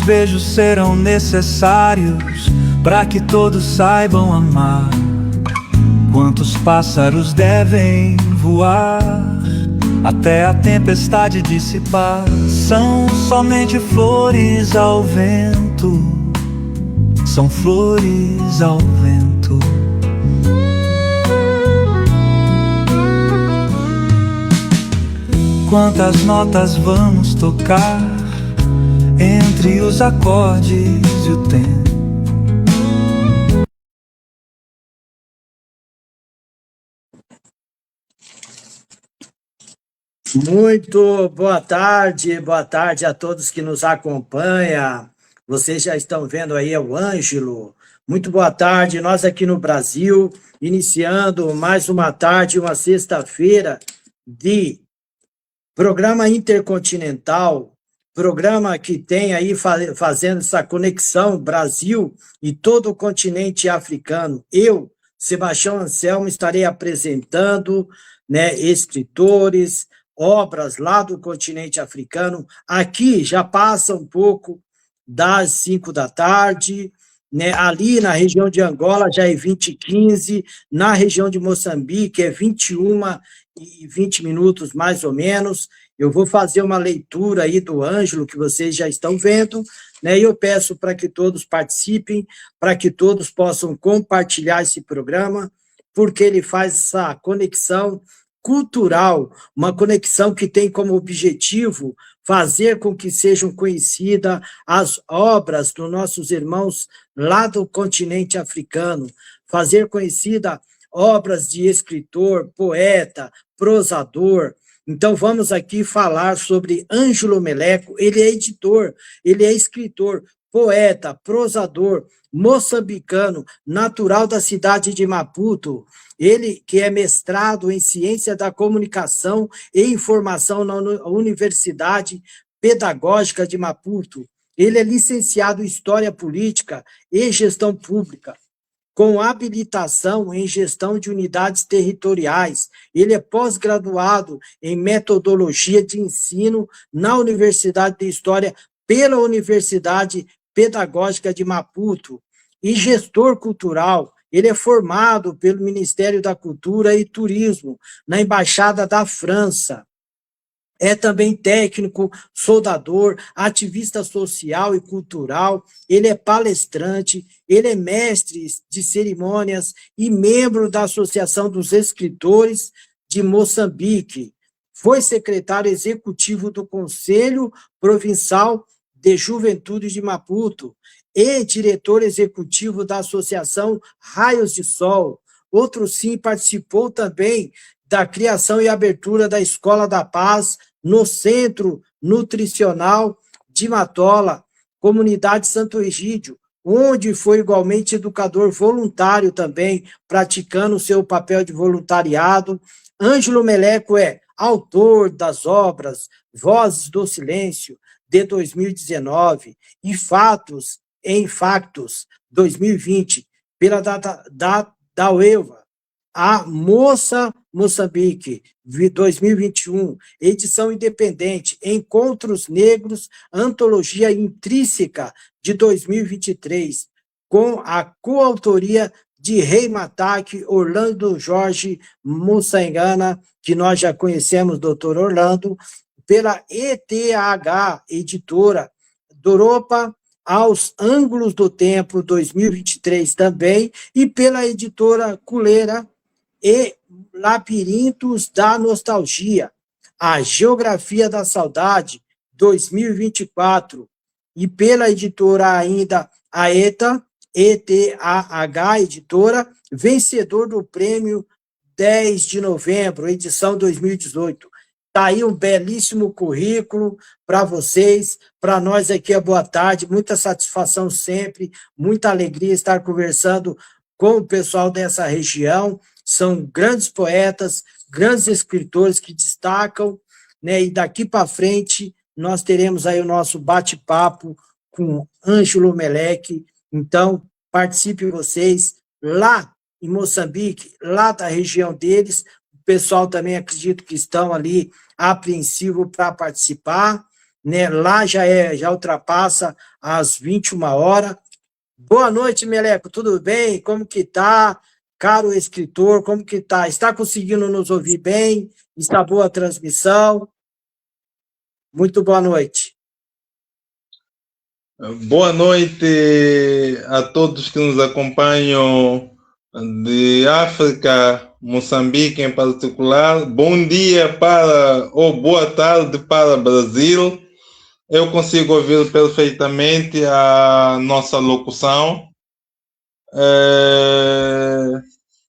beijos serão necessários para que todos saibam amar? Quantos pássaros devem voar até a tempestade dissipar? São somente flores ao vento, são flores ao vento. Quantas notas vamos tocar entre os acordes e o tempo? Muito boa tarde a todos que nos acompanham. Vocês já estão vendo aí, é o Ângelo. Muito boa tarde, nós aqui no Brasil, iniciando mais uma tarde, uma sexta-feira de programa intercontinental, programa que tem aí fazendo essa conexão Brasil e todo o continente africano. Eu, Sebastião Anselmo, estarei apresentando, escritores, obras lá do continente africano. Aqui já passa um pouco das 5 da tarde, ali na região de Angola já é 20h15, na região de Moçambique é 21h20 mais ou menos. Eu vou fazer uma leitura aí do Ângelo, que vocês já estão vendo, e eu peço para que todos participem, para que todos possam compartilhar esse programa, porque ele faz essa conexão cultural, uma conexão que tem como objetivo fazer com que sejam conhecidas as obras dos nossos irmãos lá do continente africano, fazer conhecida obras de escritor, poeta, prosador. Então, vamos aqui falar sobre Ângelo Meleco. Ele é editor, ele é escritor, poeta, prosador, moçambicano, natural da cidade de Maputo. Ele que é mestrado em Ciência da Comunicação e Informação na Universidade Pedagógica de Maputo. Ele é licenciado em História Política e Gestão Pública, com habilitação em Gestão de Unidades Territoriais. Ele é pós-graduado em Metodologia de Ensino na Universidade de História pela Universidade Pedagógica de Maputo e gestor cultural. Ele é formado pelo Ministério da Cultura e Turismo, na Embaixada da França. É também técnico, soldador, ativista social e cultural. Ele é palestrante, ele é mestre de cerimônias e membro da Associação dos Escritores de Moçambique. Foi secretário executivo do Conselho Provincial de Juventude de Maputo e diretor executivo da Associação Raios de Sol. Outro sim, participou também da criação e abertura da Escola da Paz no Centro Nutricional de Matola, comunidade Santo Egídio, onde foi igualmente educador voluntário também, praticando o seu papel de voluntariado. Ângelo Meleco é autor das obras Vozes do Silêncio, de 2019, e Fatos em Factos, 2020, pela da UEVA, a Moça Moçambique, 2021, edição independente, Encontros Negros, Antologia Intrínseca, de 2023, com a coautoria de Rei Mataque, Orlando Jorge Mussangana, que nós já conhecemos, doutor Orlando, pela ETH, editora, Doropa, Aos Ângulos do Tempo, 2023 também, e pela editora Culeira e Labirintos da Nostalgia, a Geografia da Saudade, 2024, e pela editora ainda a ETH, editora, vencedor do prêmio 10 de novembro, edição 2018. Está aí um belíssimo currículo para vocês, para nós aqui é boa tarde, muita satisfação sempre, muita alegria estar conversando com o pessoal dessa região. São grandes poetas, grandes escritores que destacam, e daqui para frente nós teremos aí o nosso bate-papo com Ângelo Meleco. Então, participe vocês lá em Moçambique, lá da região deles. O pessoal também acredito que estão ali apreensivo para participar, né? Lá já ultrapassa as 21 horas. Boa noite, Meleco, tudo bem? Como que tá? Caro escritor, como que tá? Está conseguindo nos ouvir bem? Está boa a transmissão? Muito boa noite. Boa noite a todos que nos acompanham de África, Moçambique em particular. Bom dia ou boa tarde para Brasil. Eu consigo ouvir perfeitamente a nossa locução.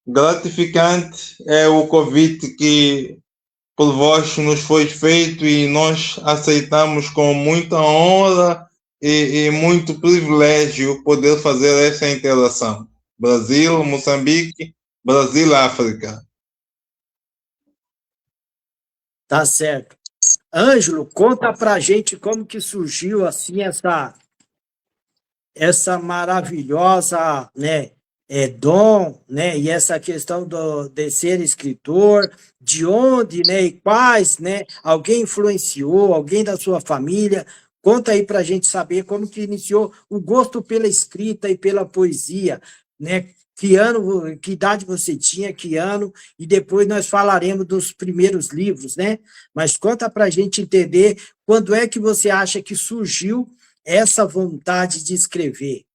Gratificante é o convite que por vós nos foi feito e nós aceitamos com muita honra e muito privilégio poder fazer essa interação. Brasil, Moçambique, Brasil, África. Tá certo. Ângelo, conta pra gente como que surgiu assim essa maravilhosa, né, dom, né, e essa questão de ser escritor, de onde, né, e quais, né, alguém influenciou, alguém da sua família. Conta aí para a gente saber como que iniciou o gosto pela escrita e pela poesia, né? Que ano, que idade você tinha, que ano, e depois nós falaremos dos primeiros livros, né? Mas conta para a gente entender quando é que você acha que surgiu essa vontade de escrever.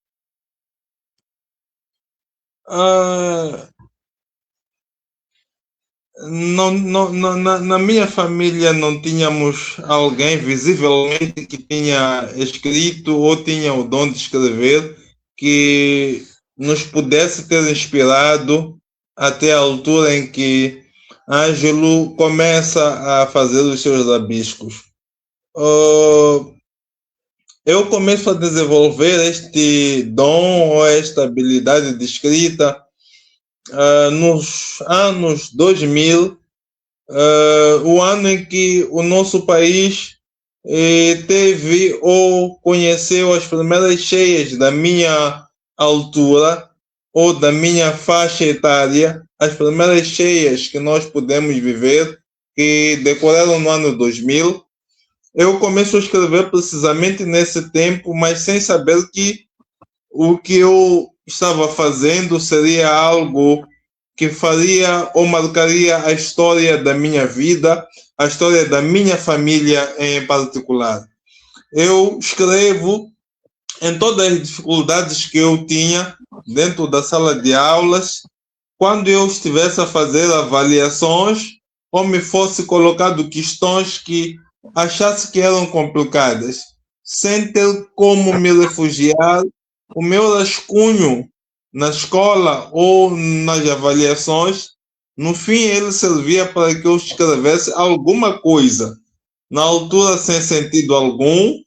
Na minha família não tínhamos alguém visivelmente que tinha escrito ou tinha o dom de escrever que nos pudesse ter inspirado até a altura em que Ângelo começa a fazer os seus rabiscos. Eu começo a desenvolver este dom ou esta habilidade de escrita nos anos 2000, o ano em que o nosso país teve ou conheceu as primeiras cheias da minha altura ou da minha faixa etária, as primeiras cheias que nós pudemos viver, que decorreram no ano 2000. Eu começo a escrever precisamente nesse tempo, mas sem saber que o que eu estava fazendo seria algo que faria ou marcaria a história da minha vida, a história da minha família em particular. Eu escrevo em todas as dificuldades que eu tinha dentro da sala de aulas, quando eu estivesse a fazer avaliações ou me fosse colocado questões que achasse que eram complicadas, sem ter como me refugiar, o meu rascunho na escola ou nas avaliações, no fim ele servia para que eu escrevesse alguma coisa, na altura sem sentido algum,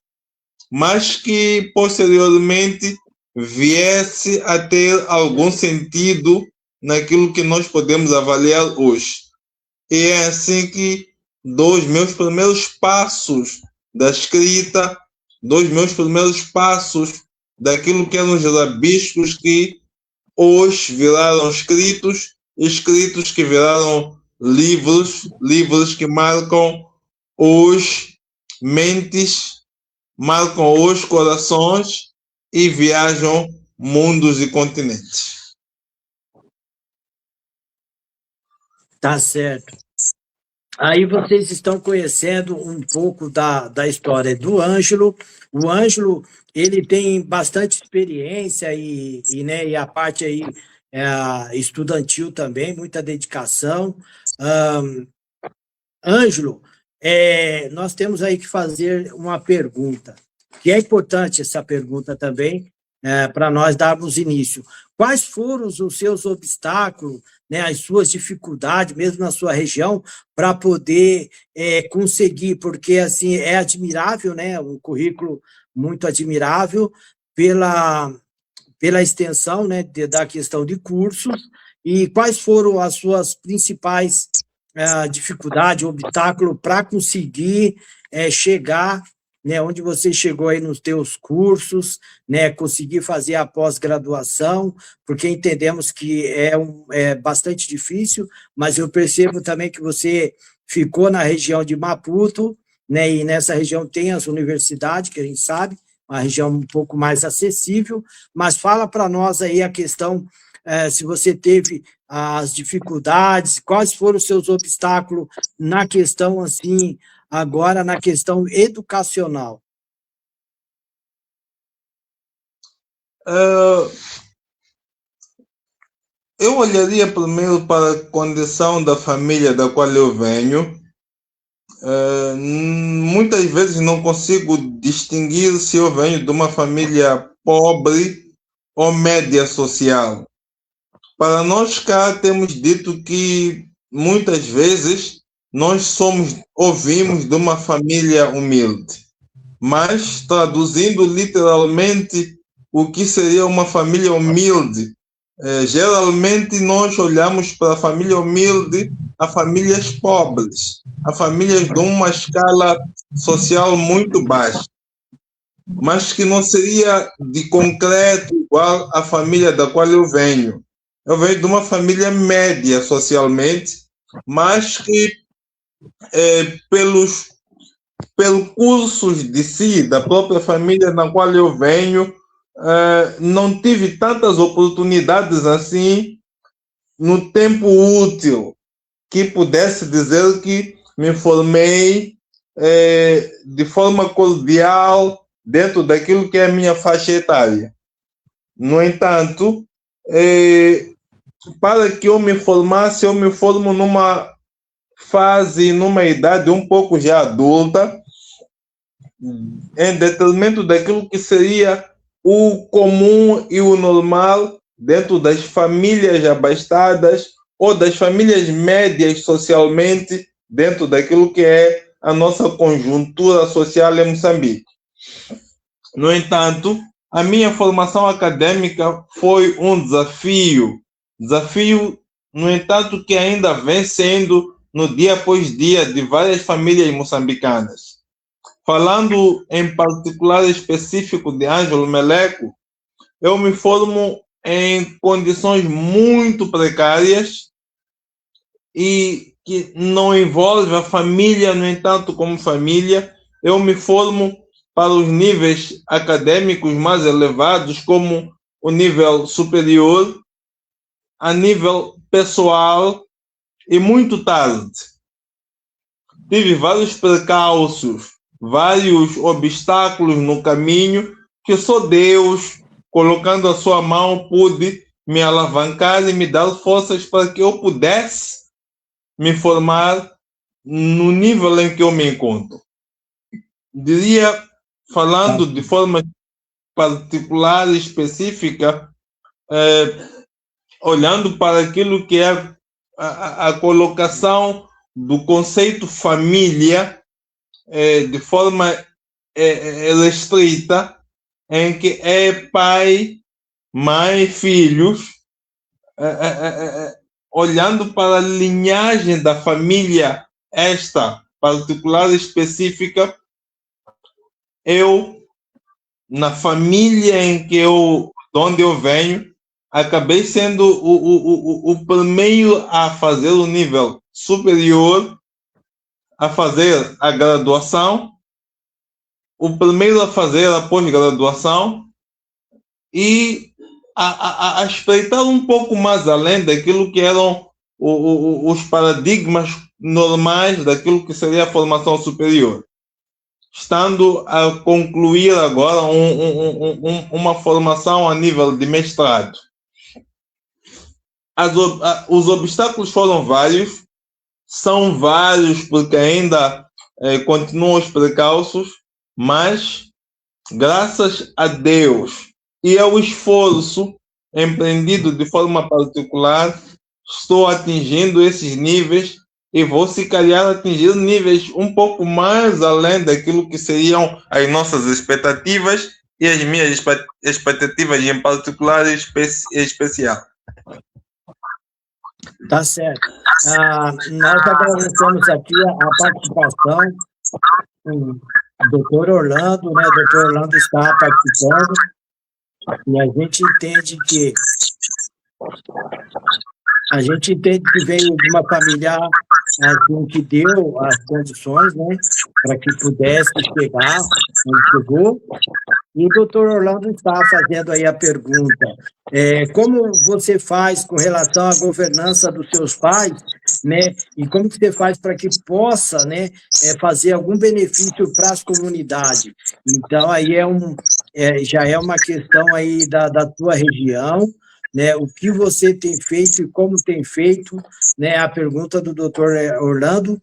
mas que posteriormente viesse a ter algum sentido naquilo que nós podemos avaliar hoje. E é assim que dos meus primeiros passos da escrita, dos meus primeiros passos daquilo que eram os rabiscos que hoje viraram escritos, escritos que viraram livros, livros que marcam hoje mentes, marcam hoje corações e viajam mundos e continentes. Tá certo. Aí vocês estão conhecendo um pouco da história do Ângelo. O Ângelo, ele tem bastante experiência né, e a parte aí estudantil também, muita dedicação. Ângelo, nós temos aí que fazer uma pergunta, que é importante essa pergunta também, para nós darmos início. Quais foram os seus obstáculos, né, as suas dificuldades, mesmo na sua região, para poder conseguir, porque assim é admirável, né, um currículo muito admirável pela extensão, né, da questão de cursos, e quais foram as suas principais dificuldades, obstáculos para conseguir chegar, né, onde você chegou aí nos teus cursos, né, conseguir fazer a pós-graduação, porque entendemos que é bastante difícil, mas eu percebo também que você ficou na região de Maputo, né? E nessa região tem as universidades, que a gente sabe, uma região um pouco mais acessível, mas fala para nós aí a questão, se você teve as dificuldades, quais foram os seus obstáculos na questão, assim, agora na questão educacional. Eu olharia primeiro para a condição da família da qual eu venho. Muitas vezes não consigo distinguir se eu venho de uma família pobre ou média social. Para nós cá temos dito que muitas vezes nós ouvimos de uma família humilde, mas traduzindo literalmente o que seria uma família humilde, geralmente nós olhamos para a família humilde, a famílias pobres, a famílias de uma escala social muito baixa, mas que não seria de concreto igual à família da qual eu venho. Eu venho de uma família média socialmente, mas que pelos cursos de si, da própria família na qual eu venho, não tive tantas oportunidades assim no tempo útil que pudesse dizer que me formei de forma cordial dentro daquilo que é a minha faixa etária. No entanto, para que eu me formasse, eu me formo numa fase, numa idade um pouco já adulta, em detrimento daquilo que seria o comum e o normal dentro das famílias abastadas ou das famílias médias socialmente dentro daquilo que é a nossa conjuntura social em Moçambique. No entanto, a minha formação acadêmica foi um desafio, no entanto, que ainda vem sendo no dia após dia de várias famílias moçambicanas. Falando em particular específico de Ângelo Meleco, eu me formo em condições muito precárias e que não envolve a família, no entanto, como família. Eu me formo para os níveis acadêmicos mais elevados, como o nível superior, a nível pessoal, e muito tarde. Tive vários percalços, vários obstáculos no caminho, que só Deus, colocando a sua mão, pôde me alavancar e me dar forças para que eu pudesse me formar no nível em que eu me encontro. Diria, falando de forma particular e específica, olhando para aquilo que é a colocação do conceito família de forma restrita, em que é pai, mãe, filhos, olhando para a linhagem da família, esta particular específica, eu, na família de onde eu venho, acabei sendo o primeiro a fazer o nível superior, a fazer a graduação, o primeiro a fazer a pós-graduação e a espreitar um pouco mais além daquilo que eram os paradigmas normais daquilo que seria a formação superior, estando a concluir agora uma formação a nível de mestrado. Os obstáculos foram vários, são vários porque ainda continuam os percalços, mas graças a Deus e ao esforço empreendido de forma particular, estou atingindo esses níveis e vou, se calhar, atingir níveis um pouco mais além daquilo que seriam as nossas expectativas e as minhas expectativas em particular e especial. Tá certo. Nós agradecemos aqui a participação do doutor Orlando, né? O doutor Orlando está participando e a gente entende que veio de uma família assim, que deu as condições, né, para que pudesse chegar onde chegou. E o doutor Orlando está fazendo aí a pergunta, como você faz com relação à governança dos seus pais, né, e como que você faz para que possa, né, fazer algum benefício para as comunidades? Então, aí já é uma questão aí da tua região, né, o que você tem feito e como tem feito, né, a pergunta do doutor Orlando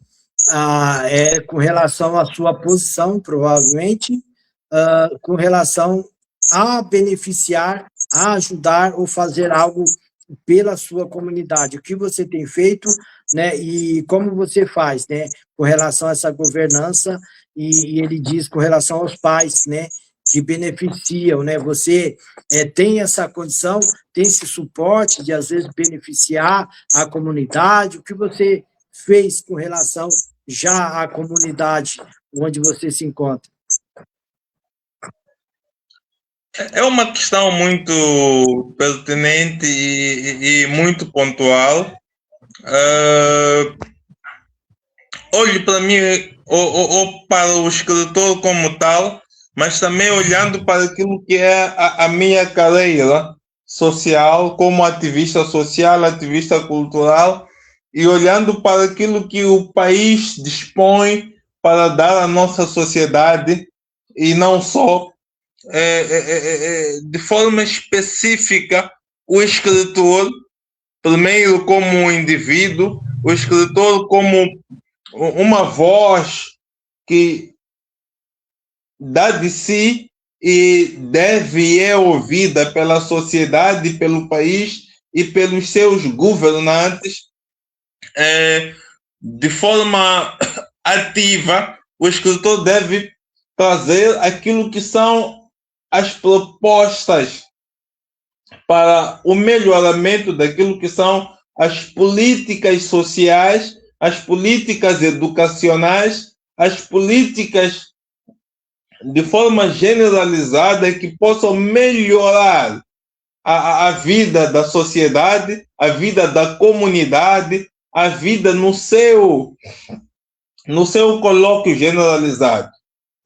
é com relação à sua posição, provavelmente, com relação a beneficiar, a ajudar ou fazer algo pela sua comunidade. O que você tem feito, né, e como você faz, né, com relação a essa governança, e ele diz com relação aos pais, né, que beneficiam, né, você tem essa condição, tem esse suporte de, às vezes, beneficiar a comunidade, o que você fez com relação já à comunidade onde você se encontra? É uma questão muito pertinente e muito pontual. Olhe para mim, ou para o escritor como tal, mas também olhando para aquilo que é a minha carreira social, como ativista social, ativista cultural, e olhando para aquilo que o país dispõe para dar à nossa sociedade, e não só de forma específica, o escritor, primeiro como indivíduo, o escritor como uma voz que dá de si e deve e é ouvida pela sociedade, pelo país e pelos seus governantes de forma ativa. O escritor deve trazer aquilo que são as propostas para o melhoramento daquilo que são as políticas sociais, as políticas educacionais, as políticas de forma generalizada que possam melhorar a vida da sociedade, a vida da comunidade, a vida no seu colóquio generalizado.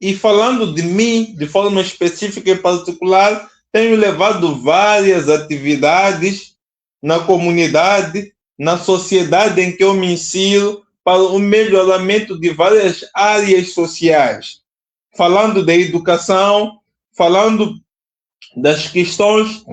E falando de mim, de forma específica e particular, tenho levado várias atividades na comunidade, na sociedade em que eu me insiro, para o melhoramento de várias áreas sociais. Falando da educação, falando das questões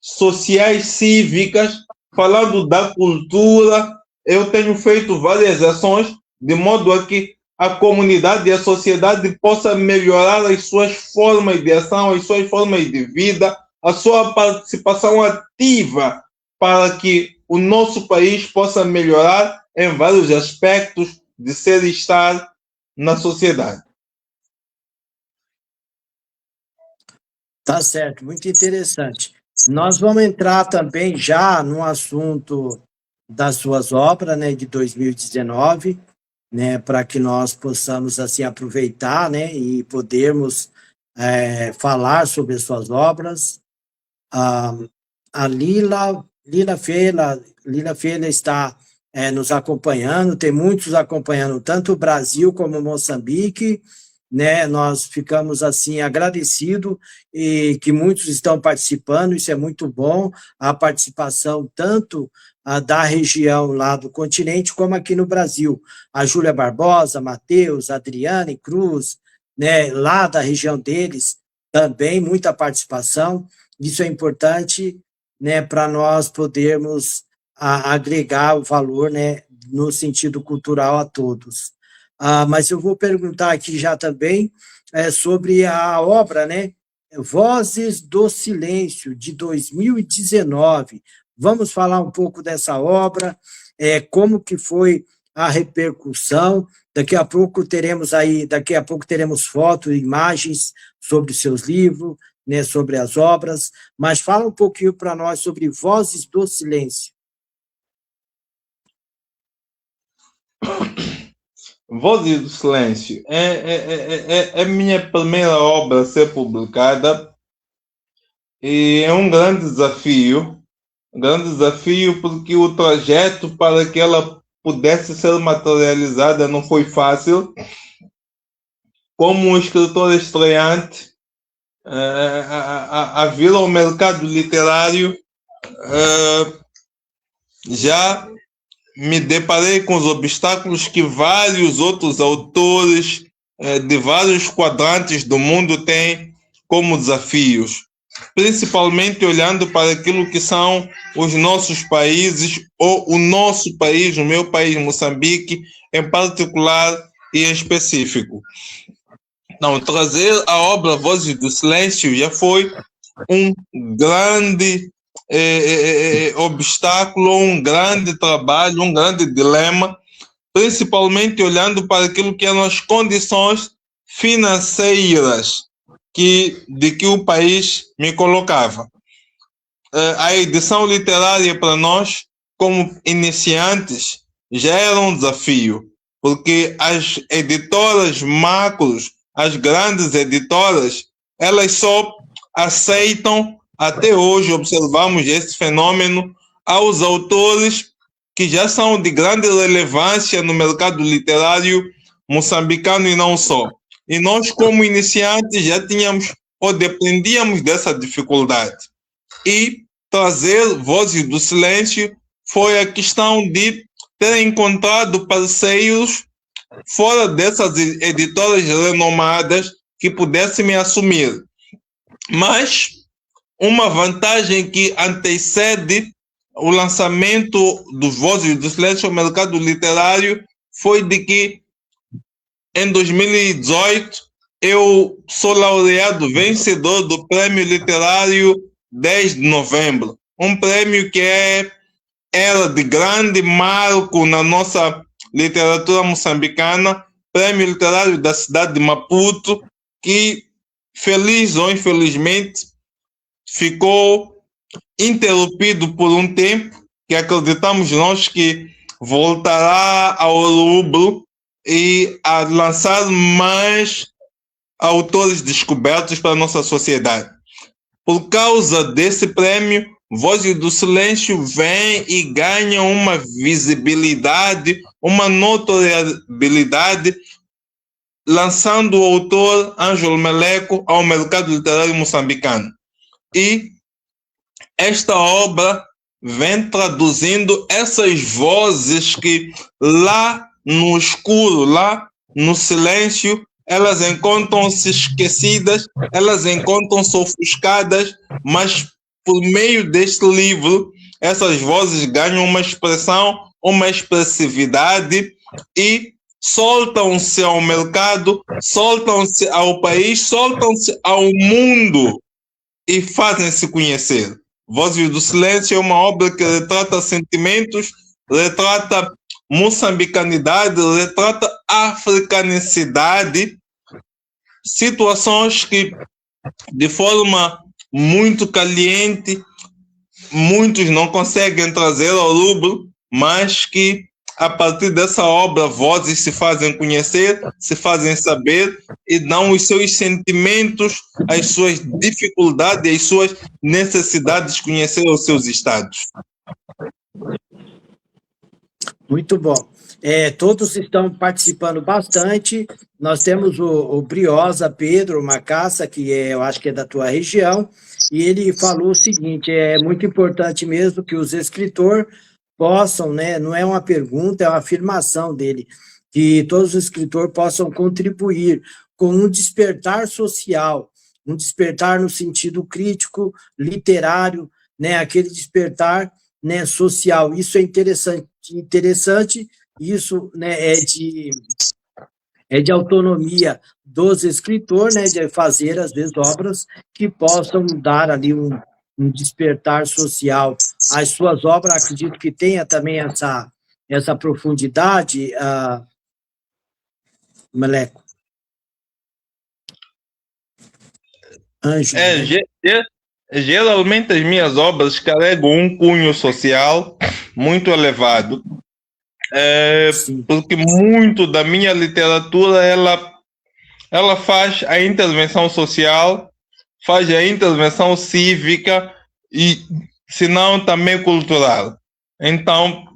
sociais cívicas, falando da cultura, eu tenho feito várias ações de modo a que a comunidade e a sociedade possa melhorar as suas formas de ação, as suas formas de vida, a sua participação ativa para que o nosso país possa melhorar em vários aspectos de ser e estar na sociedade. Tá certo, muito interessante. Nós vamos entrar também já no assunto das suas obras, né, de 2019, né, para que nós possamos assim aproveitar, né, e podermos falar sobre as suas obras. A Lila Feila está nos acompanhando, tem muitos acompanhando, tanto o Brasil como Moçambique, né? Nós ficamos assim agradecidos e que muitos estão participando, isso é muito bom, a participação tanto da região lá do continente, como aqui no Brasil. A Júlia Barbosa, Matheus, Adriane Cruz, né, lá da região deles, também muita participação. Isso é importante, né, para nós podermos agregar o valor, né, no sentido cultural a todos. Mas eu vou perguntar aqui já também sobre a obra, né, Vozes do Silêncio, de 2019. Vamos falar um pouco dessa obra, como que foi a repercussão. Daqui a pouco teremos fotos e imagens sobre os seus livros, né, sobre as obras, mas fala um pouquinho para nós sobre Vozes do Silêncio. Vozes do Silêncio é minha primeira obra a ser publicada e é um grande desafio porque o trajeto para que ela pudesse ser materializada não foi fácil. Como um escritor estreante, a vir ao mercado literário, já me deparei com os obstáculos que vários outros autores de vários quadrantes do mundo têm como desafios, principalmente olhando para aquilo que são os nossos países, ou o nosso país, o meu país, Moçambique, em particular e em específico. Não, trazer a obra Vozes do Silêncio já foi um grande obstáculo, um grande trabalho, um grande dilema, principalmente olhando para aquilo que eram as condições financeiras de que o país me colocava. A edição literária para nós, como iniciantes, já era um desafio, porque as editoras macros, as grandes editoras, elas só aceitam, até hoje observamos esse fenômeno, aos autores que já são de grande relevância no mercado literário moçambicano e não só. E nós, como iniciantes, já tínhamos ou dependíamos dessa dificuldade. E trazer Vozes do Silêncio foi a questão de ter encontrado parceiros fora dessas editoras renomadas que pudessem me assumir. Mas uma vantagem que antecede o lançamento dos Vozes do Silêncio ao mercado literário foi de que em 2018 eu sou laureado vencedor do Prêmio Literário 10 de novembro, um prêmio que era de grande marco na nossa literatura moçambicana, Prêmio Literário da cidade de Maputo, que, feliz ou infelizmente, ficou interrompido por um tempo, que acreditamos nós que voltará ao rubro e a lançar mais autores descobertos para a nossa sociedade. Por causa desse prêmio, Vozes do Silêncio vem e ganha uma visibilidade, uma notoriedade, lançando o autor Ângelo Meleco ao mercado literário moçambicano. E esta obra vem traduzindo essas vozes que lá no escuro, lá no silêncio, elas encontram-se esquecidas, elas encontram-se ofuscadas, mas por meio deste livro, essas vozes ganham uma expressão, uma expressividade e soltam-se ao mercado, soltam-se ao país, soltam-se ao mundo e fazem-se conhecer. Vozes do Silêncio é uma obra que retrata sentimentos, retrata moçambicanidade, retrata africanicidade, situações que, de forma muito caliente, muitos não conseguem trazer ao rubro, mas que, a partir dessa obra, vozes se fazem conhecer, se fazem saber e dão os seus sentimentos, as suas dificuldades, as suas necessidades, conhecer os seus estados. Muito bom. Todos estão participando bastante. Nós temos o Briosa Pedro Macaça, que eu acho que é da tua região, e ele falou o seguinte: é muito importante mesmo que os escritores possam, né, não é uma pergunta, é uma afirmação dele, que todos os escritores possam contribuir com um despertar social, um despertar no sentido crítico, literário, né, aquele despertar, né, social. Isso é interessante, isso, né, é de autonomia dos escritores, né, de fazer, às vezes, obras que possam dar ali um despertar social. As suas obras, acredito que tenha também essa profundidade, Meleco. Ângelo. Geralmente as minhas obras carregam um cunho social muito elevado, porque muito da minha literatura ela faz a intervenção social, faz a intervenção cívica e, se não, também cultural. Então,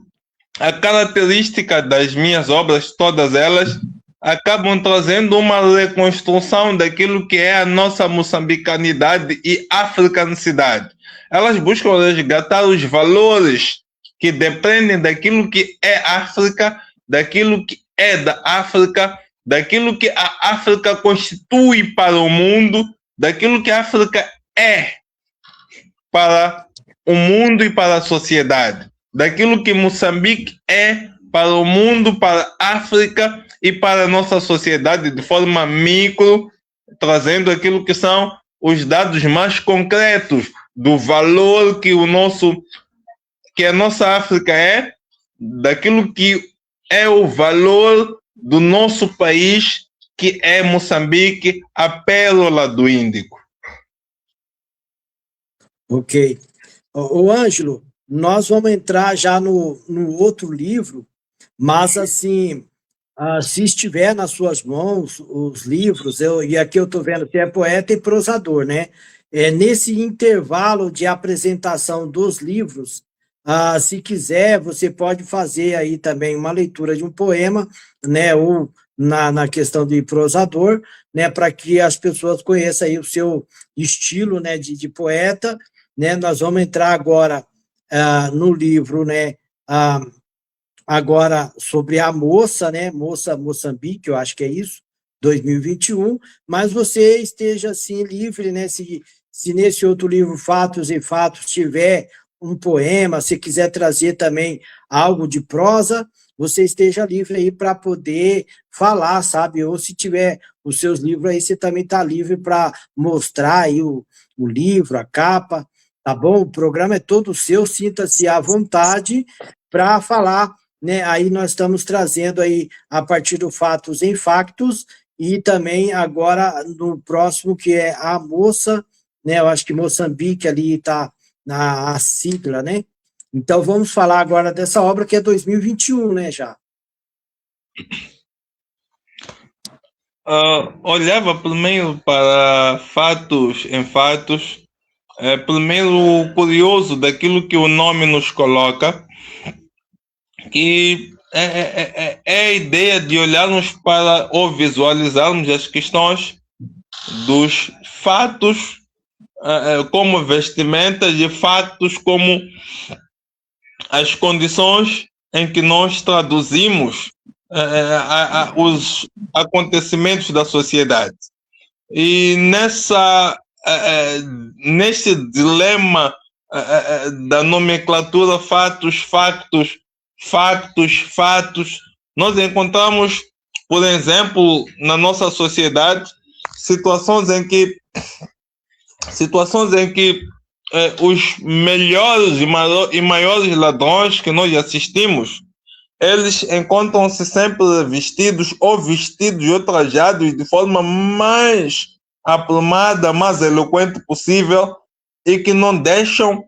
a característica das minhas obras, todas elas, acabam trazendo uma reconstrução daquilo que é a nossa moçambicanidade e africanicidade. Elas buscam resgatar os valores que dependem daquilo que é África, daquilo que é da África, daquilo que a África constitui para o mundo, daquilo que a África é para o mundo e para a sociedade, daquilo que Moçambique é para o mundo, para a África e para a nossa sociedade de forma micro, trazendo aquilo que são os dados mais concretos do valor que a nossa África é, daquilo que é o valor do nosso país, que é Moçambique, a pérola do Índico. Ok. Ô, Ângelo, nós vamos entrar já no outro livro, mas assim, se estiver nas suas mãos os livros, e aqui eu estou vendo que é poeta e prosador, né? Nesse intervalo de apresentação dos livros, se quiser, você pode fazer aí também uma leitura de um poema, né? Ou na questão de prosador, né? Para que as pessoas conheçam aí o seu estilo, né? De poeta, né? Nós vamos entrar agora no livro, né? Agora sobre a moça, né? Moça Moçambique, eu acho que é isso, 2021, mas você esteja assim livre, né? Se nesse outro livro, Fatos e Fatos, tiver um poema, se quiser trazer também algo de prosa, você esteja livre aí para poder falar, sabe? Ou se tiver os seus livros aí, você também está livre para mostrar aí o livro, a capa, tá bom? O programa é todo seu, sinta-se à vontade para falar, né? Aí nós estamos trazendo aí, a partir do Fatos em Factos, e também agora no próximo, que é a moça, né? Eu acho que Moçambique ali está na sigla, né? Então vamos falar agora dessa obra que é 2021, né, já? Olhava primeiro para Fatos em Fatos, primeiro o curioso daquilo que o nome nos coloca, que é a ideia de olharmos para ou visualizarmos as questões dos fatos como vestimentas e factos como as condições em que nós traduzimos os acontecimentos da sociedade. E nesse dilema da nomenclatura fatos, factos, factos, fatos, nós encontramos, por exemplo, na nossa sociedade, situações em que os melhores e maiores ladrões que nós assistimos, eles encontram-se sempre vestidos ou trajados de forma mais aprumada, mais eloquente possível, e que não deixam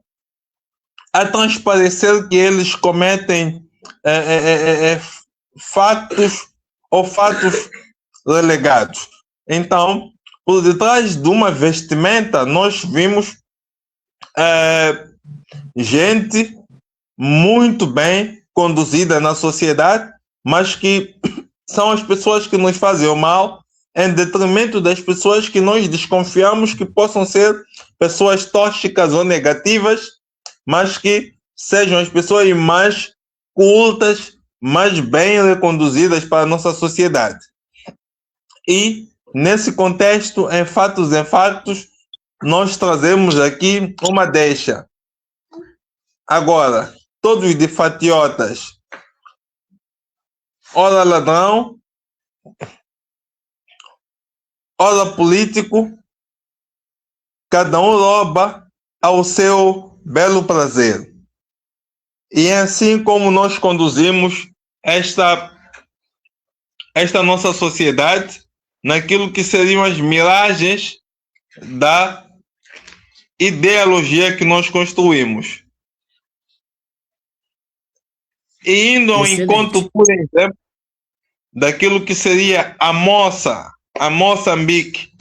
a transparecer que eles cometem fatos ou fatos relegados. Então, por detrás de uma vestimenta, nós vimos gente muito bem conduzida na sociedade, mas que são as pessoas que nos fazem o mal, em detrimento das pessoas que nós desconfiamos que possam ser pessoas tóxicas ou negativas, mas que sejam as pessoas mais cultas, mais bem reconduzidas para a nossa sociedade. E, nesse contexto, em Factos, nós trazemos aqui uma deixa. Agora, todos de fatiotas, ora ladrão, ora político, cada um rouba ao seu belo prazer. E é assim como nós conduzimos esta nossa sociedade naquilo que seriam as miragens da ideologia que nós construímos. E indo ao encontro, por exemplo, daquilo que seria a Moçambique,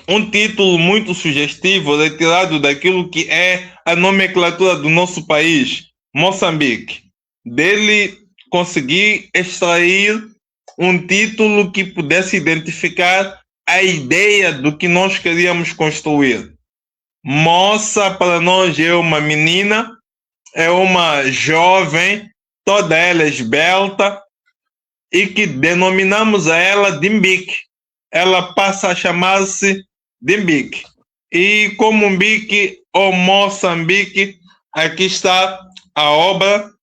um título muito sugestivo, retirado daquilo que é a nomenclatura do nosso país, Moçambique. dele conseguir extrair um título que pudesse identificar a ideia do que nós queríamos construir. Moça, para nós, é uma menina, é uma jovem, toda ela esbelta, e que denominamos a ela de Mbique. Ela passa a chamar-se de Mbique. E como Mbique ou Moçambique, aqui está a obra.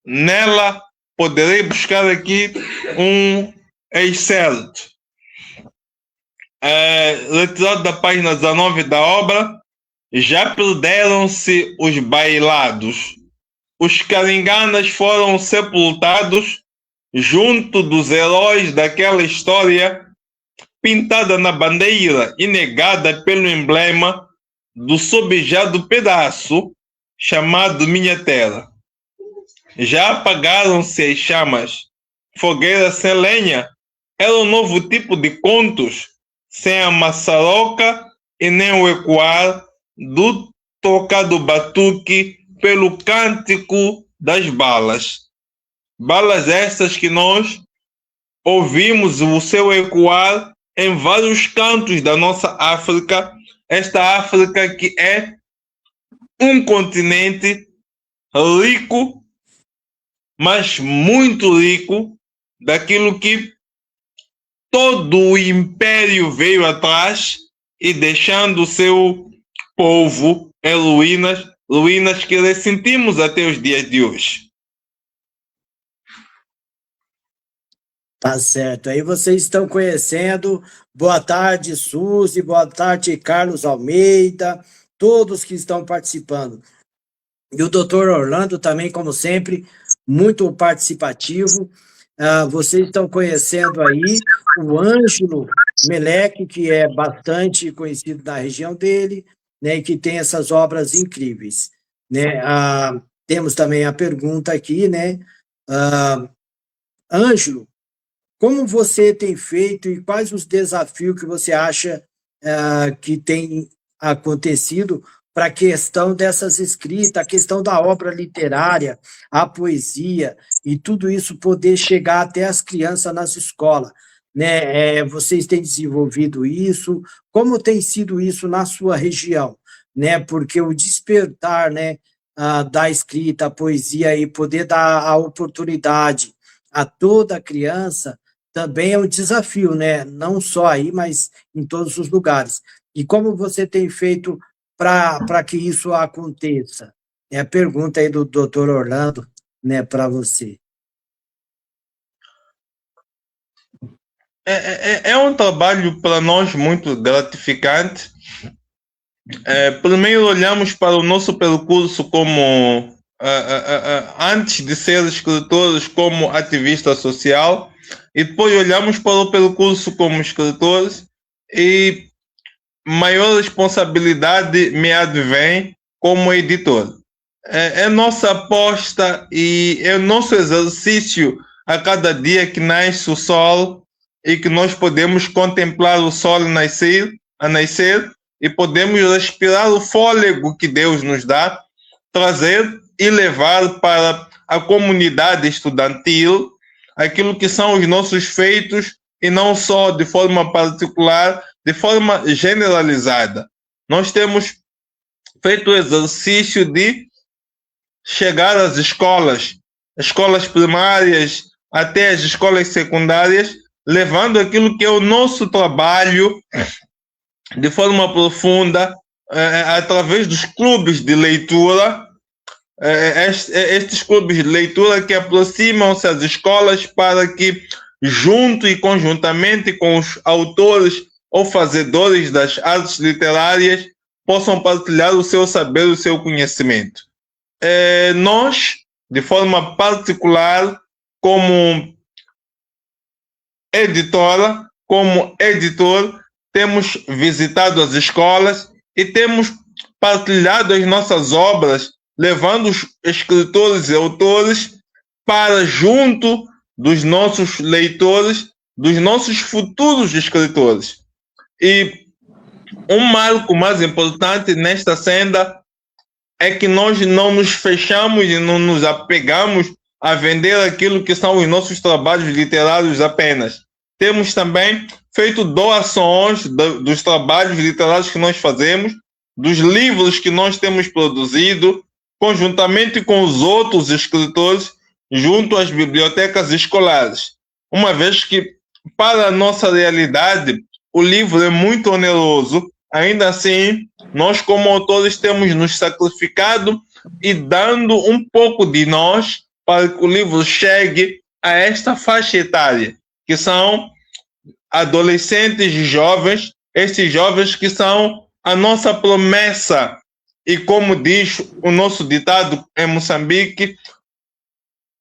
Nela poderei buscar aqui um excerto. Retirado da página 19 da obra. Já perderam-se os bailados. Os caringanas foram sepultados junto dos heróis daquela história pintada na bandeira e negada pelo emblema do sobejado pedaço chamado Minha Terra. Já apagaram-se as chamas. Fogueira sem lenha era um novo tipo de contos, sem a maçaroca e nem o ecoar do tocado batuque pelo cântico das balas. Balas estas que nós ouvimos o seu ecoar em vários cantos da nossa África, esta África que é um continente rico, mas muito rico, daquilo que todo o império veio atrás e deixando o seu povo em ruínas, ruínas que ressentimos até os dias de hoje. Tá certo. Aí vocês estão conhecendo. Boa tarde, Suzy. Boa tarde, Carlos Almeida. Todos que estão participando. E o doutor Orlando também, como sempre, muito participativo. Vocês estão conhecendo aí o Ângelo Meleque, que é bastante conhecido na região dele, né, e que tem essas obras incríveis. Né? Temos também a pergunta aqui, né? Ângelo, como você tem feito e quais os desafios que você acha que tem acontecido para a questão dessas escritas, a questão da obra literária, a poesia e tudo isso poder chegar até as crianças nas escolas, né? Vocês têm desenvolvido isso? Como tem sido isso na sua região? Né? Porque o despertar, né, da escrita, a poesia e poder dar a oportunidade a toda criança também é um desafio, né? Não só aí, mas em todos os lugares. E como você tem feito para que isso aconteça? É a pergunta aí do doutor Orlando, né, para você. É um trabalho para nós muito gratificante. Primeiro olhamos para o nosso percurso como, antes de ser escritores, como ativista social, e depois olhamos para o percurso como escritores, e maior responsabilidade me advém como editor. É nossa aposta e é nosso exercício a cada dia que nasce o sol e que nós podemos contemplar o sol a nascer e podemos respirar o fôlego que Deus nos dá, trazer e levar para a comunidade estudantil aquilo que são os nossos feitos e não só de forma particular, de forma generalizada. Nós temos feito o exercício de chegar às escolas primárias até as escolas secundárias, levando aquilo que é o nosso trabalho de forma profunda, através dos clubes de leitura, estes clubes de leitura que aproximam-se às escolas para que, junto e conjuntamente com os autores ou fazedores das artes literárias, possam partilhar o seu saber, o seu conhecimento. Nós, de forma particular, como editora, como editor, temos visitado as escolas e temos partilhado as nossas obras, levando os escritores e autores para junto dos nossos leitores, dos nossos futuros escritores. E um marco mais importante nesta senda é que nós não nos fechamos e não nos apegamos a vender aquilo que são os nossos trabalhos literários apenas. Temos também feito doações dos trabalhos literários que nós fazemos, dos livros que nós temos produzido, conjuntamente com os outros escritores, junto às bibliotecas escolares. Uma vez que, para a nossa realidade, o livro é muito oneroso, ainda assim, nós como autores temos nos sacrificado e dando um pouco de nós para que o livro chegue a esta faixa etária, que são adolescentes e jovens, esses jovens que são a nossa promessa. E como diz o nosso ditado em Moçambique,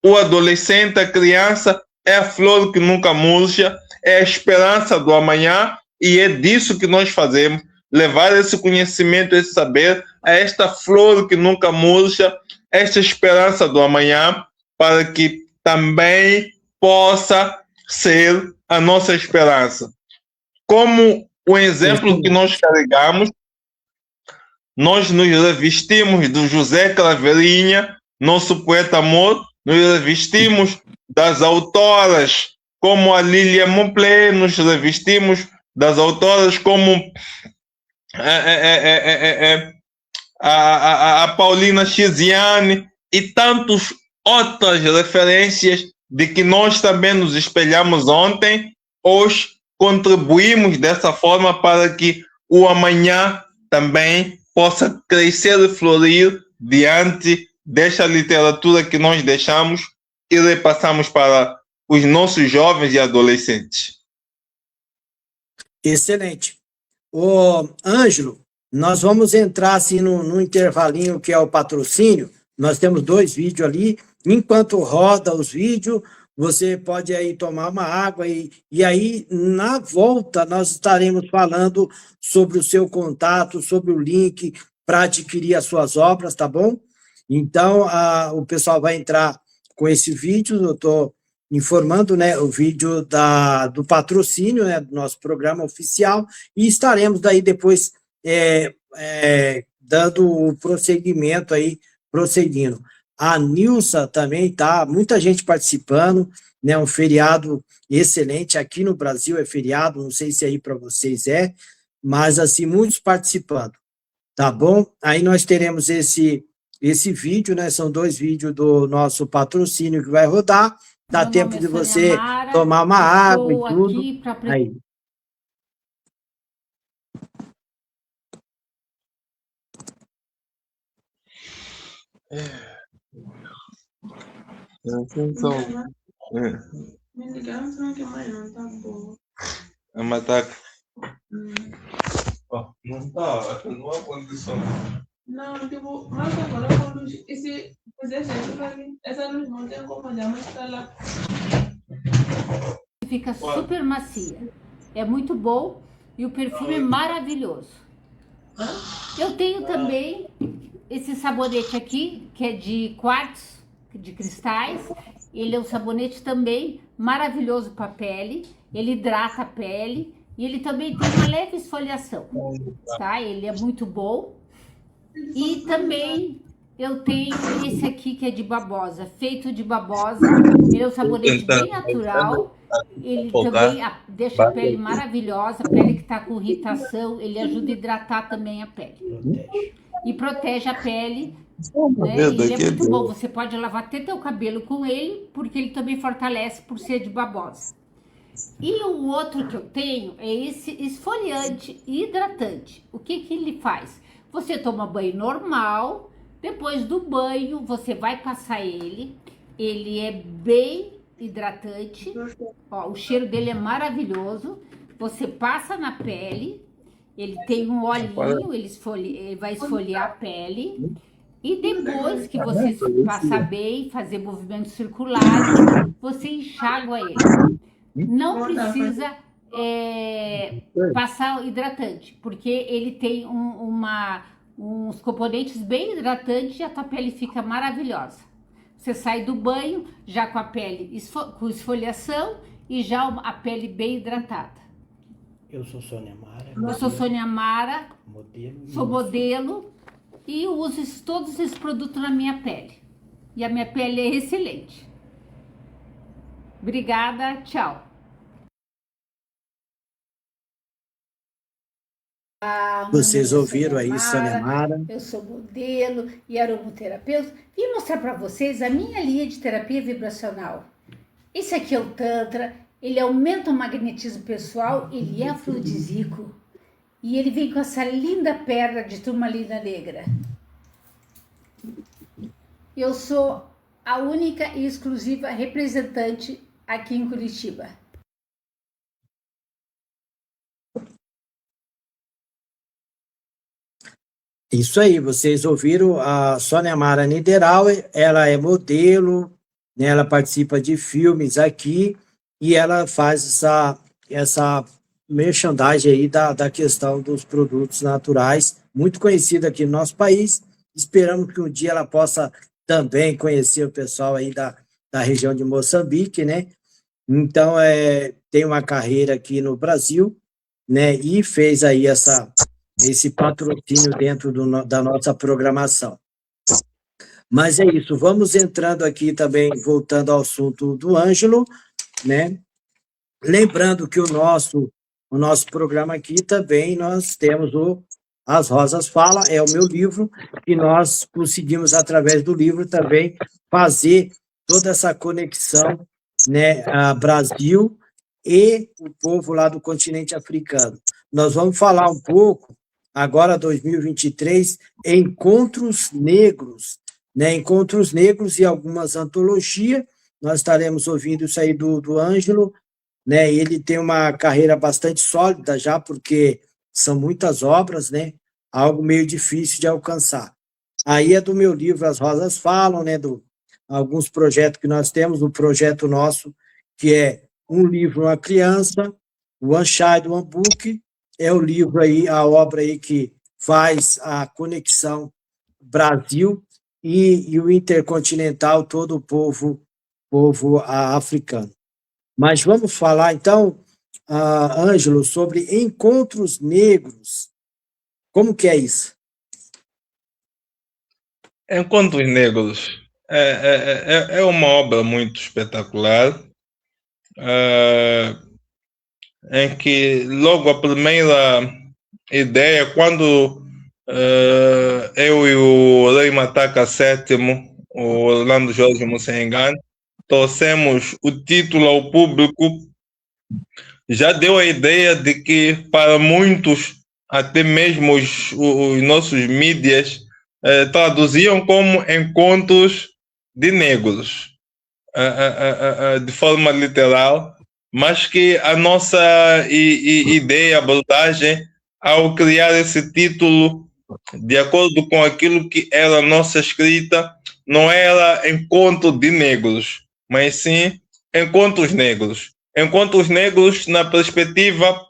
o adolescente, a criança, é a flor que nunca murcha, é a esperança do amanhã, e é disso que nós fazemos, levar esse conhecimento, esse saber a esta flor que nunca murcha, esta esperança do amanhã, para que também possa ser a nossa esperança. Como o exemplo que nós carregamos, nós nos revestimos do José Craveirinha, nosso poeta amor, nos revestimos das autoras como a Lília Moplé, nos revestimos das autoras como a Paulina Chiziane e tantas outras referências de que nós também nos espelhamos ontem. Hoje contribuímos dessa forma para que o amanhã também possa crescer e florir diante desta literatura que nós deixamos e repassamos para os nossos jovens e adolescentes. Excelente. Ô, Ângelo, nós vamos entrar assim no intervalinho que é o patrocínio. Nós temos 2 vídeos ali. Enquanto roda os vídeos, você pode aí tomar uma água e aí, na volta, nós estaremos falando sobre o seu contato, sobre o link para adquirir as suas obras, tá bom? Então, o pessoal vai entrar com esse vídeo, eu estou informando, né, o vídeo do patrocínio, né, do nosso programa oficial, e estaremos daí depois dando o prosseguimento aí, prosseguindo. A Nilsa também tá, muita gente participando, né, um feriado excelente, aqui no Brasil é feriado, não sei se aí para vocês mas assim, muitos participando, tá bom? Aí nós teremos esse vídeo, né, são 2 vídeos do nosso patrocínio que vai rodar, dá tempo de você tomar uma água e tudo. Aí. Me ligaram falando que amanhã não tá boa. Mas tá. Não tá, não há condição. Não, tipo, mas agora quando esse essa luz não tem como olhar, mas tá lá. Fica super macia. É muito bom e o perfume é maravilhoso. Eu tenho também esse sabonete aqui, que é de quartzo, de cristais. Ele é um sabonete também maravilhoso para a pele. Ele hidrata a pele e ele também tem uma leve esfoliação, tá? Ele é muito bom. E também eu tenho esse aqui que é de babosa, feito de babosa. Ele é um sabonete bem natural. Ele também deixa a pele maravilhosa, a pele que está com irritação, ele ajuda a hidratar também a pele. E protege a pele, né? E ele é muito bom, você pode lavar até teu cabelo com ele, porque ele também fortalece por ser de babosa. E o outro que eu tenho é esse esfoliante e hidratante. O que ele faz? Você toma banho normal, depois do banho você vai passar ele é bem hidratante, ó, o cheiro dele é maravilhoso, você passa na pele, ele tem um olhinho, ele vai esfoliar a pele, e depois que você passar bem, fazer movimentos circulares, você enxágua ele. Não precisa passar hidratante, porque ele tem uns componentes bem hidratantes e a tua pele fica maravilhosa. Você sai do banho já com a pele com esfoliação e já a pele bem hidratada. Eu sou Sônia Mara. Eu sou Sônia Mara, modelo, sou modelo e uso todos esses produtos na minha pele. e a minha pele é excelente. Obrigada, tchau. Vocês ouviram aí, Sônia Mara. Eu sou modelo e aromaterapeuta. Vim mostrar para vocês a minha linha de terapia vibracional. Esse aqui é o Tantra, ele aumenta o magnetismo pessoal, ele é afrodisíaco. E ele vem com essa linda pedra de turmalina negra. Eu sou a única e exclusiva representante aqui em Curitiba. Isso aí, vocês ouviram a Sônia Mara Niederauer, ela é modelo, né, ela participa de filmes aqui e ela faz essa merchandising aí da questão dos produtos naturais, muito conhecida aqui no nosso país. Esperamos que um dia ela possa também conhecer o pessoal aí da região de Moçambique, né? Então, tem uma carreira aqui no Brasil, né? E fez aí esse patrocínio dentro da nossa programação. Mas é isso, vamos entrando aqui também, voltando ao assunto do Ângelo, né? Lembrando que o nosso programa aqui também, nós temos As Rosas Falam, é o meu livro, e nós conseguimos, através do livro, também fazer toda essa conexão, né, a Brasil e o povo lá do continente africano. Nós vamos falar um pouco, agora 2023, Encontros Negros, né, Encontros Negros e algumas antologias. Nós estaremos ouvindo isso aí do Ângelo, né? Ele tem uma carreira bastante sólida já, porque são muitas obras, né? Algo meio difícil de alcançar. Aí é do meu livro As Rosas Falam, né? Alguns projetos que nós temos, o projeto nosso, que é um livro, uma criança, o One Child, One Book, é o livro aí, a obra aí que faz a conexão Brasil e o intercontinental, todo o povo africano. Mas vamos falar, então, Ângelo, sobre Encontros Negros. Como que é isso? Encontros Negros é uma obra muito espetacular, em que logo a primeira ideia, quando eu e o Rei Mataka VII, o Orlando Jorge Musengan, trouxemos o título ao público, já deu a ideia de que para muitos, até mesmo os nossos mídias, traduziam como Encontros de Negros, de forma literal, mas que a nossa ideia, abordagem, ao criar esse título, de acordo com aquilo que era a nossa escrita, não era Encontro de Negros, mas sim Encontros Negros. Encontros Negros na perspectiva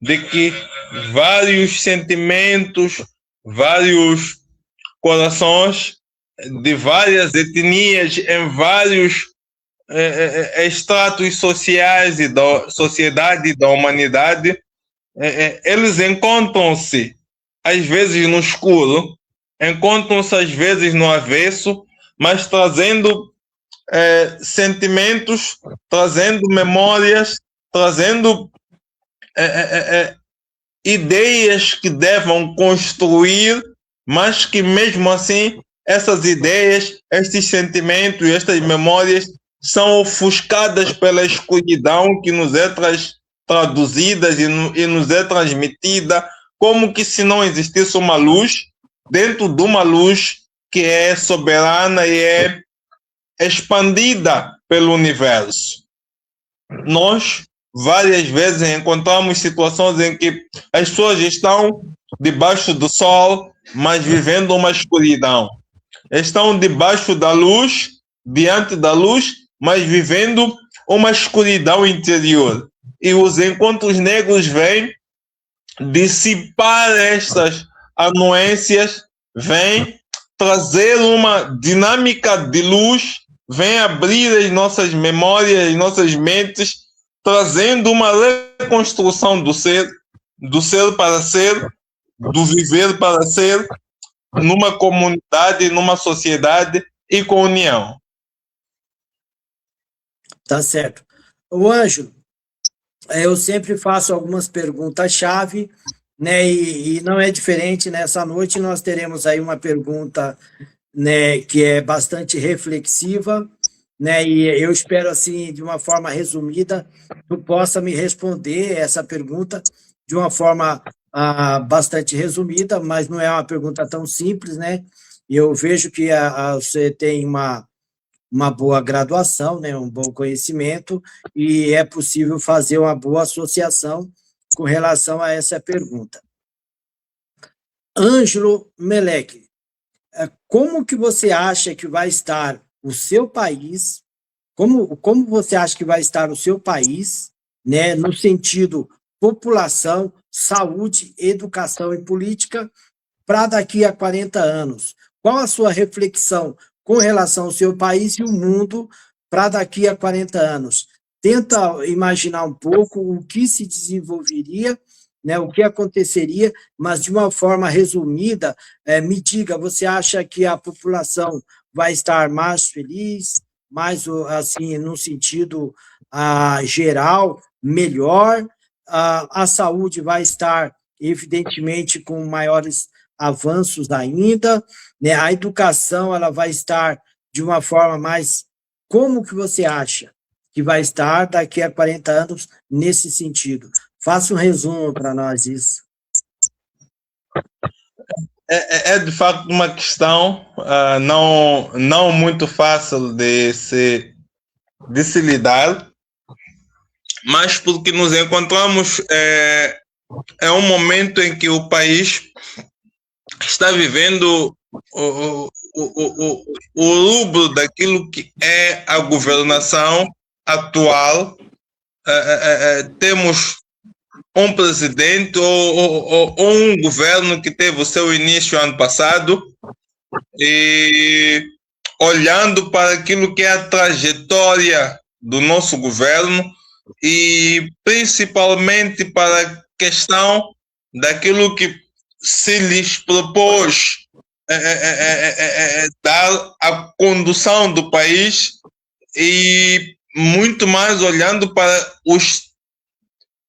de que vários sentimentos, vários corações de várias etnias em vários estratos sociais e da sociedade e da humanidade, eles encontram-se às vezes no escuro, encontram-se às vezes no avesso, mas trazendo sentimentos, trazendo memórias, trazendo ideias que devam construir, mas que mesmo assim essas ideias, estes sentimentos, estas memórias são ofuscadas pela escuridão que nos é traduzida e nos é transmitida, como que se não existisse uma luz dentro de uma luz que é soberana e é expandida pelo universo. Nós várias vezes encontramos situações em que as pessoas estão debaixo do sol, mas vivendo uma escuridão. Estão debaixo da luz, diante da luz, mas vivendo uma escuridão interior. E os encontros negros vêm dissipar estas anuências, vêm trazer uma dinâmica de luz, vem abrir as nossas memórias, as nossas mentes, trazendo uma reconstrução do ser para ser, do viver para ser, numa comunidade, numa sociedade e com união. Tá certo. O Ângelo, eu sempre faço algumas perguntas-chave, né? E não é diferente nessa noite, nós teremos aí uma pergunta, né, que é bastante reflexiva, né? E eu espero, assim, de uma forma resumida, tu possa me responder essa pergunta de uma forma bastante resumida, mas não é uma pergunta tão simples, né? Eu vejo que você tem uma boa graduação, né, um bom conhecimento, e é possível fazer uma boa associação com relação a essa pergunta. Ângelo Meleque, como que você acha que vai estar o seu país, como você acha que vai estar o seu país, né, no sentido população, saúde, educação e política, para daqui a 40 anos? Qual a sua reflexão com relação ao seu país e o mundo para daqui a 40 anos? Tenta imaginar um pouco o que se desenvolveria, né, o que aconteceria, mas de uma forma resumida, me diga, você acha que a população vai estar mais feliz, mais, assim, no sentido geral, melhor? A saúde vai estar, evidentemente, com maiores avanços ainda, né? A educação ela vai estar de uma forma mais... Como que você acha que vai estar daqui a 40 anos nesse sentido? Faça um resumo para nós isso. É de fato uma questão não muito fácil de se lidar, mas porque nos encontramos é um momento em que o país está vivendo o rubro daquilo que é a governação atual. Temos um presidente ou um governo que teve o seu início ano passado, e olhando para aquilo que é a trajetória do nosso governo e principalmente para a questão daquilo que se lhes propôs dar a condução do país, e muito mais olhando para os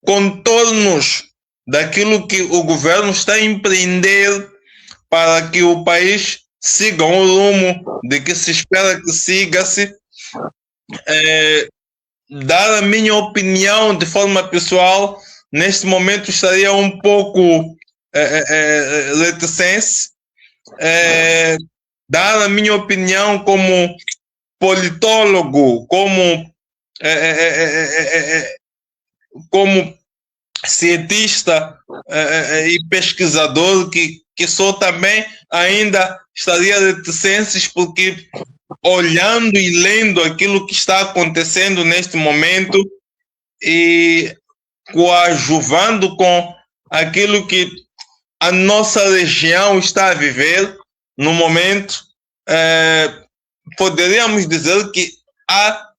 contornos daquilo que o governo está a empreender para que o país siga um rumo de que se espera que siga-se. Dar a minha opinião de forma pessoal, neste momento estaria um pouco reticente. Dar a minha opinião como politólogo, como cientista e pesquisador que sou também, ainda estaria reticente, porque olhando e lendo aquilo que está acontecendo neste momento e coadjuvando com aquilo que a nossa região está a viver no momento, poderíamos dizer que há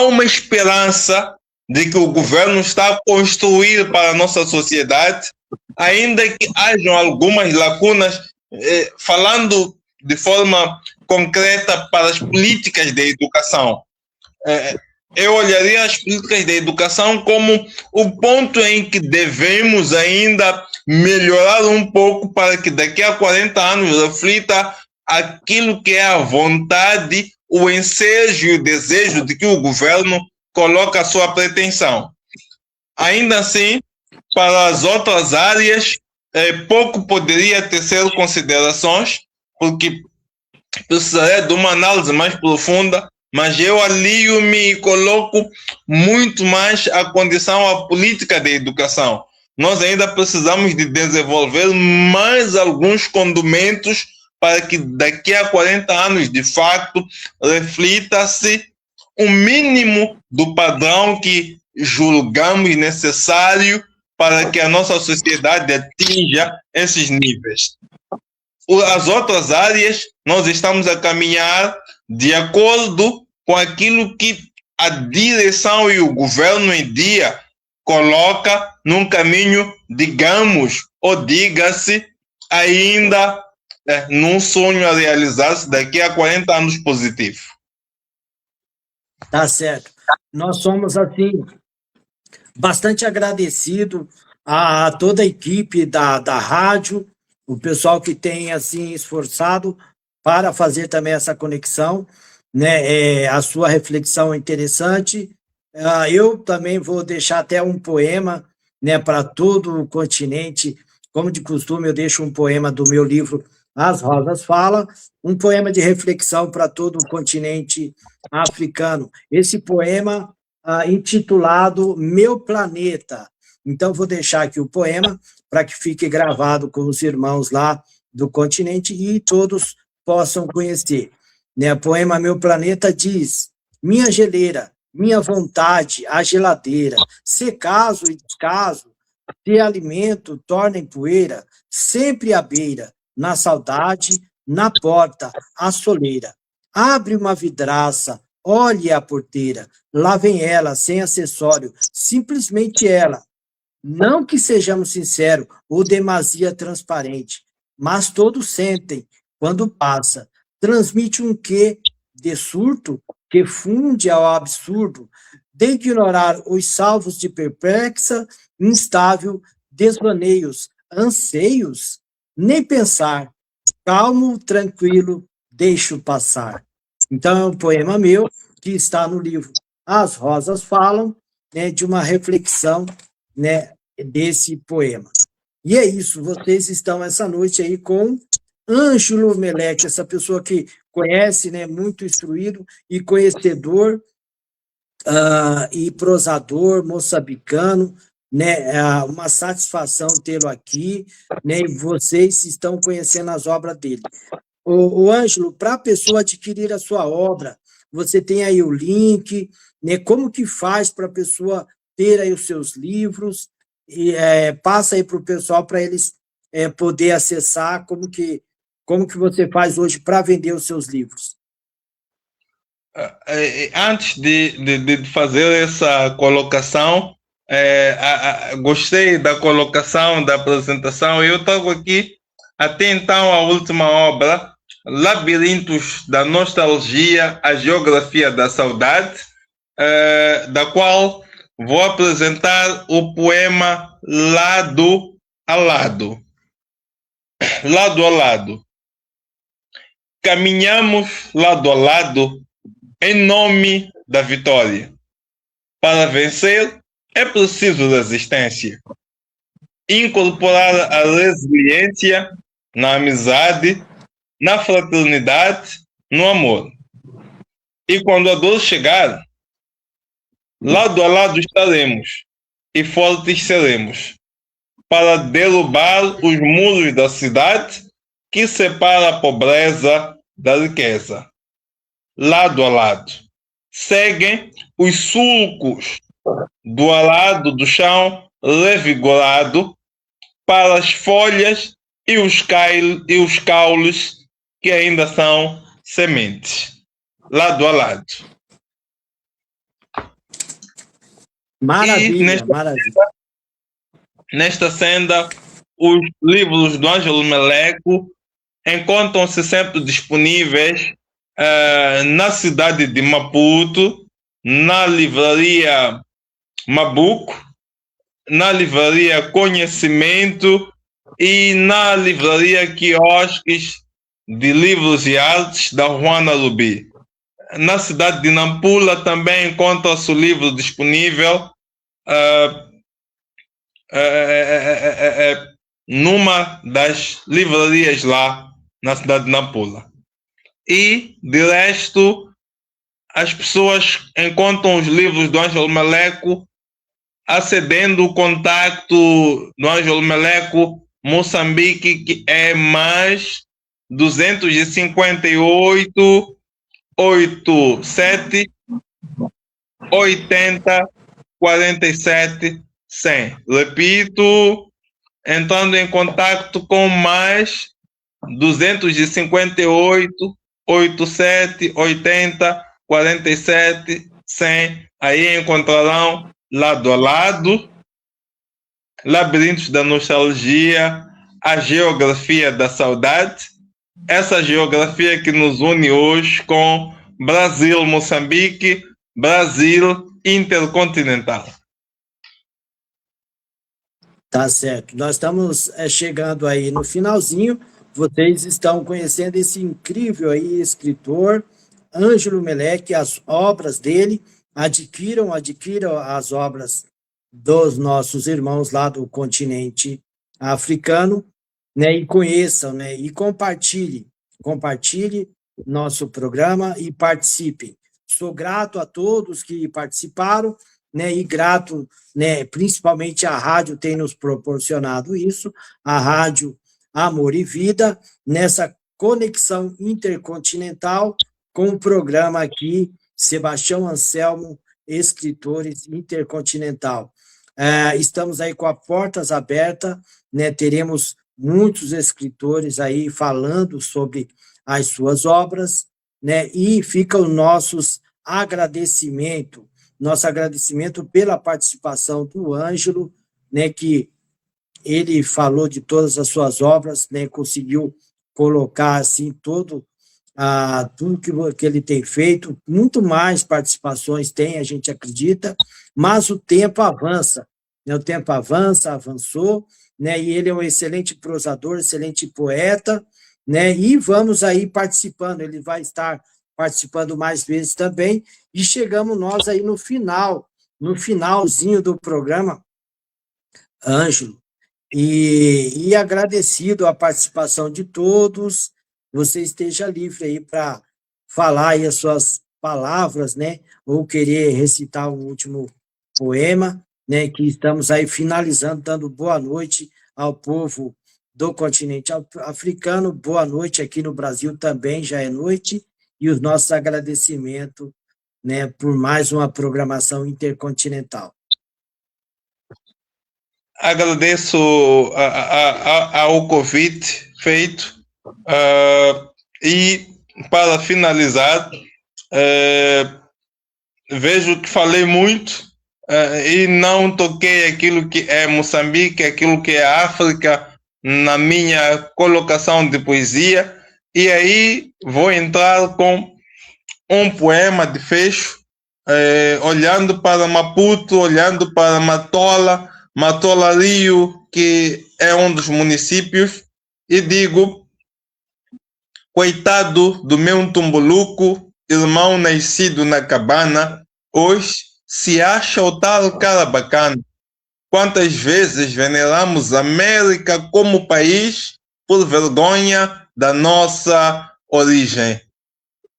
uma esperança de que o governo está a construir para a nossa sociedade, ainda que hajam algumas lacunas, falando de forma concreta para as políticas de educação. Eu olharia as políticas de educação como o ponto em que devemos ainda melhorar um pouco para que daqui a 40 anos reflita aquilo que é a vontade, o ensejo e o desejo de que o governo coloca a sua pretensão. Ainda assim, para as outras áreas, pouco poderia tecer considerações, porque precisaria de uma análise mais profunda, mas eu alio-me e coloco muito mais a condição à política de educação. Nós ainda precisamos de desenvolver mais alguns condimentos para que daqui a 40 anos, de fato, reflita-se o mínimo do padrão que julgamos necessário para que a nossa sociedade atinja esses níveis. As outras áreas, nós estamos a caminhar de acordo com aquilo que a direção e o governo em dia coloca num caminho, digamos, ou diga-se, ainda num sonho a realizar-se daqui a 40 anos positivo. Tá certo. Nós somos, assim, bastante agradecidos a toda a equipe da rádio, o pessoal que tem, assim, esforçado para fazer também essa conexão, né? A sua reflexão é interessante. Eu também vou deixar até um poema, né, para todo o continente. Como de costume, eu deixo um poema do meu livro As Rosas Falam, um poema de reflexão para todo o continente africano. Esse poema intitulado Meu Planeta. Então, vou deixar aqui o poema para que fique gravado com os irmãos lá do continente e todos possam conhecer. Né? O poema Meu Planeta diz: minha geleira, minha vontade, a geladeira, se caso e descaso, se alimento torna em poeira, sempre à beira, na saudade, na porta, a soleira. Abre uma vidraça, olhe a porteira, lá vem ela, sem acessório, simplesmente ela. Não que sejamos sinceros ou demasia transparente, mas todos sentem, quando passa, transmite um quê de surto que funde ao absurdo, de ignorar os salvos de perplexa, instável, desvaneios, anseios, nem pensar, calmo, tranquilo, deixo passar. Então, é um poema meu que está no livro As Rosas Falam, né, de uma reflexão, né, desse poema. E é isso, vocês estão essa noite aí com Ângelo Meleque, essa pessoa que conhece, né, muito instruído e conhecedor e prosador moçambicano, né, uma satisfação tê-lo aqui, né, e vocês estão conhecendo as obras dele. O Ângelo, para a pessoa adquirir a sua obra, você tem aí o link, né, como que faz para a pessoa ter aí os seus livros, e passa aí para o pessoal para eles poder acessar, como que você faz hoje para vender os seus livros? Antes de fazer essa colocação, gostei da colocação, da apresentação. Eu trago aqui, até então, a última obra, Labirintos da Nostalgia, a Geografia da Saudade, da qual vou apresentar o poema Lado a Lado. Lado a lado. Caminhamos lado a lado em nome da vitória. Para vencer, é preciso resistência. Incorporar a resiliência na amizade, na fraternidade, no amor. E quando a dor chegar, lado a lado estaremos e fortes seremos para derrubar os muros da cidade que separa a pobreza da riqueza. Lado a lado. Seguem os sulcos do alado do chão revigorado para as folhas e os caules que ainda são sementes. Lado a lado. Maravilha, maravilha. Nesta senda, os livros do Ângelo Meleco encontram-se sempre disponíveis na cidade de Maputo, na livraria Mabuco, na livraria Conhecimento e na livraria Quiosques de Livros e Artes da Juana Rubi. Na cidade de Nampula também encontra-se o livro disponível numa das livrarias lá na cidade de Nampula. E, de resto, as pessoas encontram os livros do Ângelo Meleco acedendo o contato do Ângelo Meleco Moçambique, que é mais 258 87 80 47 100. Repito, entrando em contato com mais 258 87 80 47 100. Aí encontrarão Lado a Lado, Labirintos da Nostalgia, a geografia da saudade, essa geografia que nos une hoje com Brasil-Moçambique, Brasil intercontinental. Tá certo. Nós estamos chegando aí no finalzinho. Vocês estão conhecendo esse incrível aí escritor, Ângelo Meleque, as obras dele. Adquiram as obras dos nossos irmãos lá do continente africano, né? E conheçam, né? E compartilhe nosso programa e participem. Sou grato a todos que participaram, né? E grato, né? Principalmente a rádio tem nos proporcionado isso, a Rádio Amor e Vida, nessa conexão intercontinental com o programa aqui, Sebastião Anselmo, Escritores Intercontinental. Estamos aí com as portas abertas, né? Teremos muitos escritores aí falando sobre as suas obras, né? E fica o nosso agradecimento pela participação do Ângelo, né? Que ele falou de todas as suas obras, né? Conseguiu colocar assim tudo que ele tem feito, muito mais participações tem, a gente acredita, mas o tempo avança, né? O tempo avançou, né? E ele é um excelente prosador, excelente poeta, né? E vamos aí participando, ele vai estar participando mais vezes também, e chegamos nós aí no finalzinho do programa, Ângelo, e agradecido a participação de todos. Você esteja livre aí para falar aí as suas palavras, né? Ou querer recitar um último poema, né? Que estamos aí finalizando, dando boa noite ao povo do continente africano, boa noite aqui no Brasil também, já é noite, e os nossos agradecimentos, né? Por mais uma programação intercontinental. Agradeço ao convite feito. E para finalizar, vejo que falei muito e não toquei aquilo que é Moçambique, aquilo que é África na minha colocação de poesia, e aí vou entrar com um poema de fecho, olhando para Maputo, olhando para Matola Rio, que é um dos municípios, e digo: coitado do meu tumbuluco, irmão nascido na cabana, hoje se acha o tal cara bacana. Quantas vezes veneramos a América como país por vergonha da nossa origem.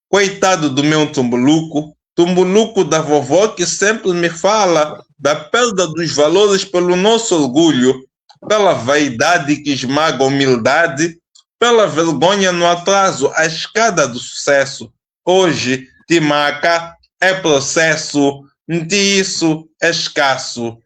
Coitado do meu tumbuluco da vovó, que sempre me fala da perda dos valores pelo nosso orgulho, pela vaidade que esmaga a humildade, pela vergonha no atraso, a escada do sucesso. Hoje, Timaca é processo, isso é escasso.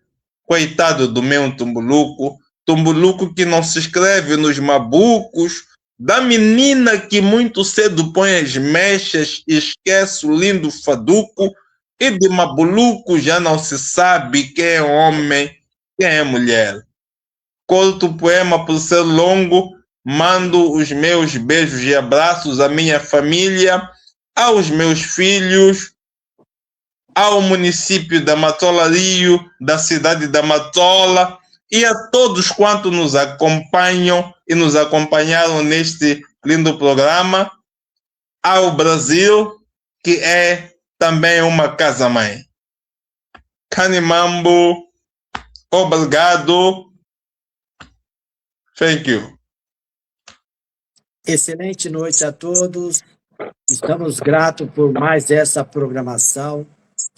Coitado do meu tumbuluco que não se escreve nos mabucos, da menina que muito cedo põe as mechas e esquece o lindo faduco, e de mabuluco já não se sabe quem é homem, quem é mulher. Corto o poema por ser longo, mando os meus beijos e abraços à minha família, aos meus filhos, ao município da Matola Rio, da cidade da Matola, e a todos quantos nos acompanham e nos acompanharam neste lindo programa, ao Brasil, que é também uma casa-mãe. Canimambo, obrigado. Thank you. Excelente noite a todos. Estamos gratos por mais essa programação.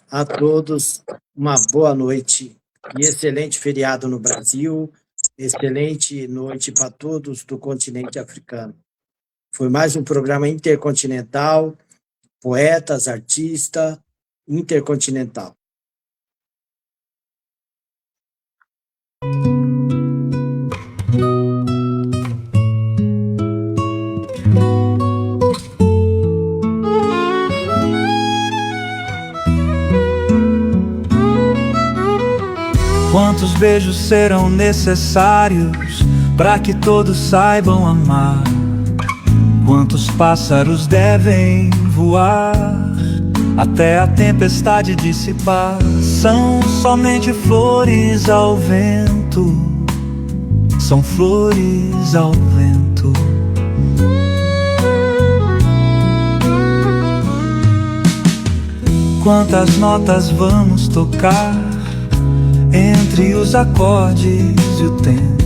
A todos, uma boa noite e excelente feriado no Brasil. Excelente noite para todos do continente africano. Foi mais um programa intercontinental, poetas, artistas, intercontinental. Quantos beijos serão necessários para que todos saibam amar. Quantos pássaros devem voar até a tempestade dissipar? São somente flores ao vento, são flores ao vento. Quantas notas vamos tocar entre os acordes e o tempo?